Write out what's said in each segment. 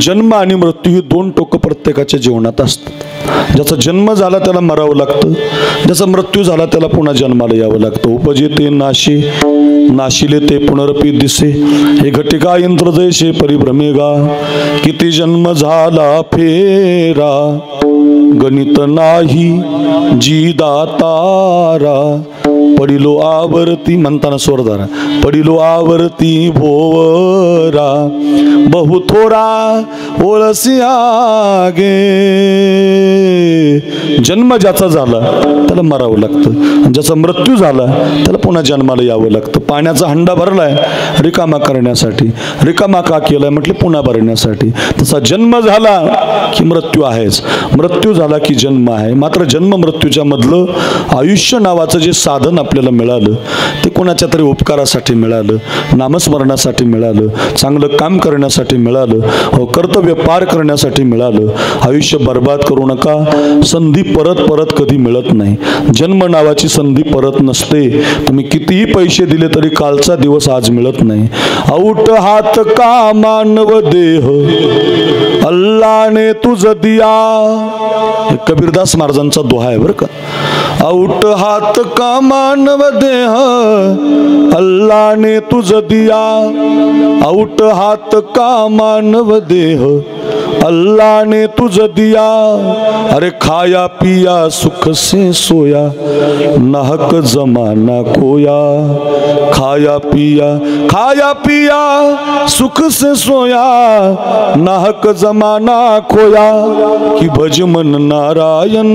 जन्म आणि मृत्यू ही दोन टोकं प्रत्येकाच्या जीवनात असतात। ज्याचा जन्म झाला त्याला मरावं लागतं, ज्याचा मृत्यू झाला त्याला पुन्हा जन्माला यावं लागतं। उपजेते नाशी नाशिले ते पुनरपी दिसे, हे घटिका यंत्र जैसे परिभ्रमेगा, किती जन्म झाला फेरा, गणित नाही जी दातारा, पडिलो आवर्ती म्हणताना स्वरधारा, पडिलो आवर्ती भोवरा, बहु थोरा ओळसिया गे। जन्म ज्याचा झाला त्याला मरावं लागतं, आणि ज्याचा मृत्यू झाला त्याला पुन्हा जन्माला यावं लागतं। पाण्याचा हंडा भरलाय रिकामा करण्यासाठी, रिकामा का केलाय म्हटलं पुन्हा भरण्यासाठी। तसा जन्म झाला की मृत्यू आहेच, मृत्यू झाला की जन्म आहे। मात्र जन्म मृत्यूच्या मधलं आयुष्य नावाचं जे साधन आपल्याला मिळालं ते कोणाच्या तरी उपकारासाठी मिळालं, नामस्मरणासाठी मिळालं, चांगलं काम करण्यासाठी मिळालं, कर्तव्य पार करण्यासाठी मिळालं। आयुष्य बर्बाद करू नका, संधी परत परत कधी मिळत नाही। जन्म नावाची संधी परत नसते, तुम्ही कितीही पैसे दिले तरी कालचा दिवस आज मिळत नाही। औट हात का मानव देह अल्लाने तुझ दिया, कबीरदास महाराजांचा दोहा आहे बरं का। औट हात का मानव देह अल्लाने तुझ दिया, औट हात का मानव देह अल्लाह ने तुझ दिया, अरे खाया पिया सुख से सोया, नाहक जमाना खोया, खाया पिया सुख से सोया, नाहक जमाना खोया, कि भज मन नारायण,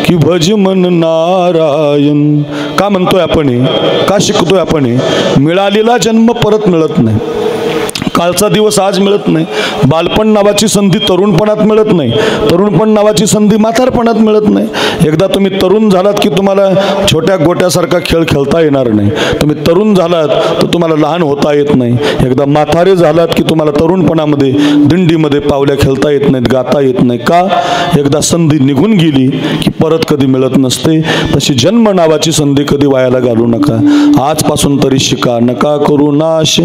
कि भज मन नारायण। का म्हणतोय आपण, का शिकतोय आपण? मिळालेला जन्म परत मिळत नाही, कालचा दिवस आज मिळत नाही, बालपण नावाची संधी तरुणपणात मिळत नाही, तरुणपण नावाची संधी म्हातारपणात मिळत नाही। एकदा तुम्ही तरुण झालात की तुम्हाला छोट्या गोट्यासारखा खेळ खेळता येणार नाही, तुम्ही तरुण झालात तर तुम्हाला लहान होता येत नाही, एकदा म्हातारे झालात की तुम्हाला तरुणपणामध्ये दिंडीमध्ये पावल्या खेळता येत नाहीत, गाता येत नाही। का? एकदा संधी निघून गेली की परत कधी मिळत नसते। तशी जन्म नावाची संधी कधी वायाला घालू नका, आजपासून तरी शिका। नका करू नाश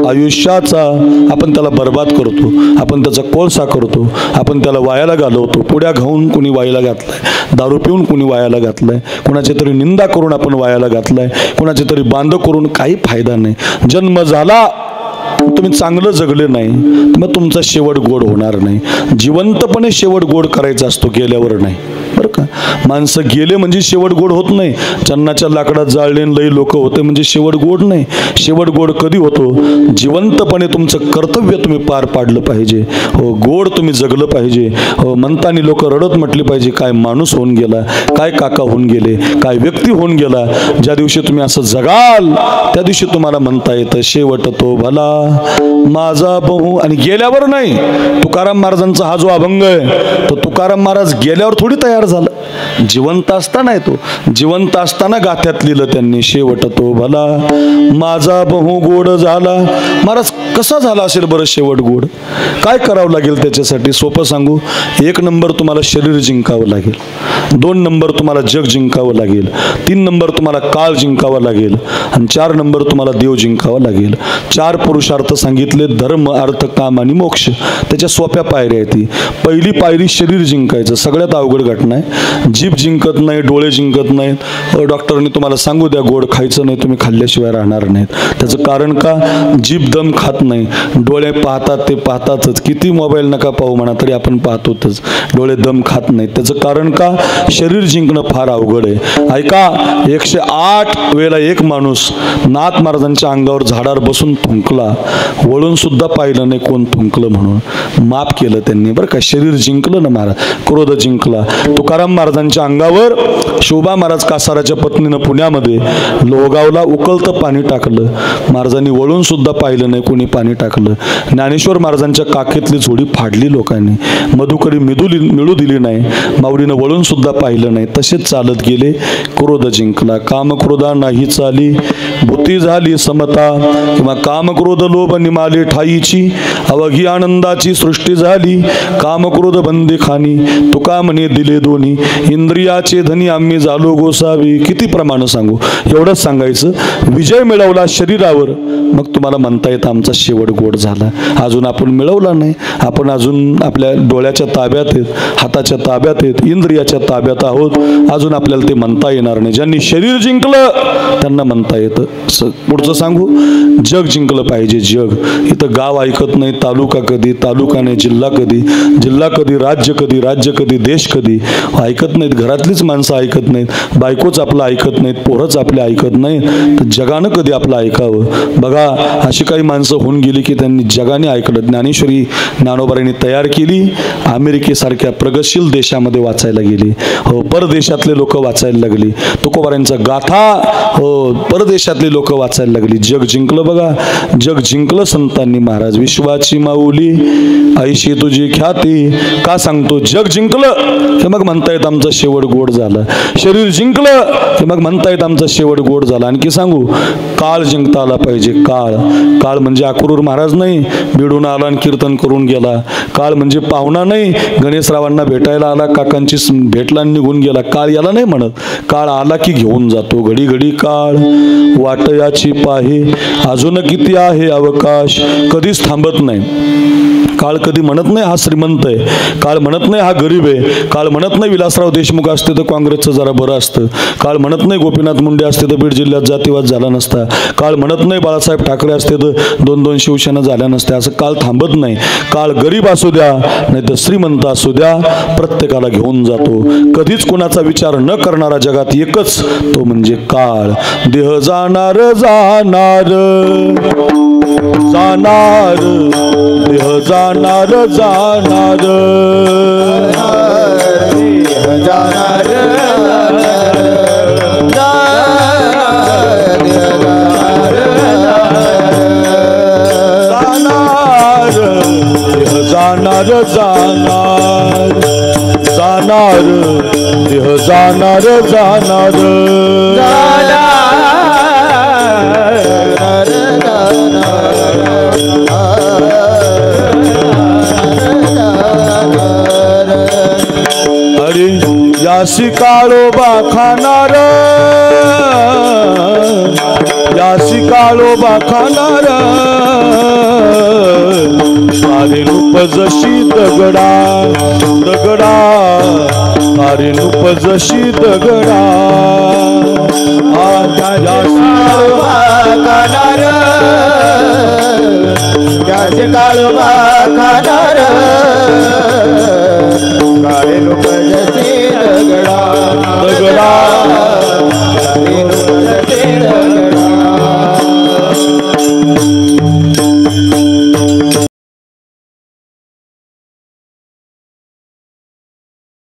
आयुष्याचा, आपण त्याला बर्बाद करतो, आपण त्याचा कोळसा करतो, आपण त्याला वायाला घालवतो। पुड्या खाऊन कुणी वायाला घातलाय, दारू पिऊन कुणी वायाला घातलाय, कुणाची तरी निंदा करून आपण वायाला घातलाय, कुणाची तरी बांध करून काही फायदा नाही। जन्म झाला तुम्ही चांगलं जगले नाही मग तुमचा शेवट गोड होणार नाही। जिवंतपणे शेवट गोड करायचा असतो, गेल्यावर नाही बरं का। माणसं गेले म्हणजे शेवट गोड होत नाही, चन्नाच्या लाकडात जाळले लई लोक होते म्हणजे शेवट गोड नाही। शेवट गोड कधी होतो? जिवंतपणे तुमचं कर्तव्य तुम्ही पार पाडलं पाहिजे, हो गोड तुम्ही जगलं पाहिजे, हो म्हणतानी लोक रडत म्हटली पाहिजे काय माणूस होऊन गेला, काय काका होऊन गेले, काय व्यक्ती होऊन गेला। ज्या दिवशी तुम्ही असं जगाल त्या दिवशी तुम्हाला म्हणता येतं शेवट तो भला माझा बहु। आणि गेल्यावर नाही, तुकाराम महाराजांचा हा जो अभंग आहे तो तुकाराम महाराज गेल्यावर थोडी तयार झाला, जिवंत असताना आहे तो, जिवंत असताना गाथ्यात लिहिलं त्यांनी शेवट तो भला माझा बहु गोड झाला। महाराज कसा झाला असेल बरं शेवट गोड? काय करावं लागेल त्याच्यासाठी? सोपं सांगू, 1 नंबर तुम्हाला शरीर जिंकावं लागेल, 2 नंबर तुम्हाला जग जिंकावं लागेल, 3 नंबर तुम्हाला काळ जिंकावा लागेल, आणि 4 नंबर तुम्हाला देव जिंकावा लागेल। 4 पुरुषार्थ सांगितले, धर्म अर्थ काम आणि मोक्ष। त्याच्या सोप्या पायऱ्या आहेत। पहिली पायरी शरीर जिंकायचं, सगळ्यात अवघड घटना आहे। जीभ जिंकत नाही, डोळे जिंकत नाहीत, डॉक्टरने तुम्हाला सांगू द्या गोड खायचं नाही, तुम्ही खाल्ल्याशिवाय राहणार नाहीत। त्याचं कारण का? जीभ दम खात नाही, डोळे पाहतात ते पाहतातच, किती मोबाईल नका पाहू म्हणा तरी आपण पाहतोच, डोळे दम खात नाहीत। त्याचं कारण का? शरीर जिंकणं फार अवघड आहे। ऐका, 108 वेळेला एक माणूस नाथ महाराजांच्या अंगावर झाडावर बसून थुंकला, वळून सुद्धा पाहिलं नाही कोण थुंकलं म्हणून, माफ केलं त्यांनी बरं का। शरीर जिंकलं ना महाराज, क्रोध जिंकला। तुकाराम महाराजांच्या अंगावर शोभा महाराज कासाराच्या पत्नीनं पुण्यामध्ये लोहगावला उकळतं पाणी टाकलं, महाराजांनी वळून सुद्धा पाहिलं नाही कोणी पाणी टाकलं। ज्ञानेश्वर महाराजांच्या काखेतली जोडी फाडली लोकांनी, मधुकरी मिळू दिली नाही, माऊलीनं वळून सुद्धा पाहिलं नाही, तसेच चालत गेले, क्रोध जिंकला। काम क्रोधा नाही चाली, भूती झाली समता, किंवा काम क्रोध लोभ निमाले ठाईची, अवघी आनंदाची सृष्टी झाली, काम क्रोध बंदी खानी, तुका म्हणे दिले दोन्ही, इंद्रियाचे धनी आम्ही झालो गोसावी। किती प्रमाण सांगू, एवढंच सांगायचं। विजय मिळवला शरीरावर, मग तुम्हाला म्हणता येतं आमचा शेवट गोड झाला. अजून आपण मिळवला नाही, आपण अजून आपल्या डोळ्याच्या ताब्यात आहेत, हाताच्या ताब्यात आहेत, इंद्रियाच्या ताब्यात आहोत. अजून आपल्याला ते म्हणता येणार नाही. ज्यांनी शरीर जिंकलं त्यांना म्हणता येतं. पुढचं सांगू, जग जिंकलं पाहिजे. जग इथं गाव ऐकत नाही, तालुका कधी, तालुका नाही जिल्हा कधी, जिल्हा कधी राज्य कधी, राज्य कधी देश कधी ऐकत नाहीत. घरातलीच माणसं ऐकत नाहीत, बायकोच आपलं ऐकत नाहीत, पोरच आपले ऐकत नाहीत, तर जगानं कधी आपलं ऐकावं. बघा अशी काही माणसं होऊन गेली की त्यांनी जगाने ऐकलं. ज्ञानेश्वरी ज्ञानोबांनी तयार केली, अमेरिकेसारख्या प्रगतशील देशामध्ये वाचायला गेली. हो, परदेशातले लोक वाचायला लागली. तुकोबारांचा गाथा हो परदेशातली लोक वाचायला लागली. जग जिंकलं. बघा जग जिंकलं संतांनी महाराज. विश्वाची माऊली ऐशी तुझी ख्याती. का सांगतो? जग जिंकलं की मग म्हणता येत आमचा शेवट गोड झाला. शरीर जिंकलं की मग म्हणता येत आमचा शेवट गोड झाला. आणखी सांगू, काळ जिंकता आला पाहिजे. काळ, काळ म्हणजे अक्रूर महाराज नाही, बिडून आला आणि कीर्तन करून गेला. काळ म्हणजे पाहुणा नाही, गणेशरावांना भेटायला आला, काकांची भेटला निघून गेला. काळ याला नाही म्हणत. काळ आला की घेऊन जातो. घडी घडी काळ वाट याची पाहे, अजून किती आहे अवकाश. कधीच थांबत नाही. काळ कधी म्हणत नाही हा श्रीमंत आहे, काळ म्हणत नाही हा गरीब आहे, काळ म्हणत नाही विलासराव देशमुख असते तर काँग्रेसचं जरा बरं असतं, काळ म्हणत नाही गोपीनाथ मुंडे असते तर बीड जिल्ह्यात जातीवाद झाला नसता, काळ म्हणत नाही बाळासाहेब ठाकरे असते तर 2-2 शिवसेना झाल्या नसत्या. असं काळ थांबत नाही. काळ गरीब असू द्या नाही तर श्रीमंत असू द्या, प्रत्येकाला घेऊन जातो. कधीच कोणाचा विचार न करणारा जगात एकच, तो म्हणजे काळ. देह जाणार जाणार जाणार, देह जाणार जाणार, जाणार जाणार जाणार जाणार, देह जाणार जाणार अरे यासी काळोबा खाणार, यासी काळोबा खाणार, सारे रूप जशी दगडा दगडा, सारे रूप जशी दगडा. काळोबा खाणार, यासी काळोबा खाणार,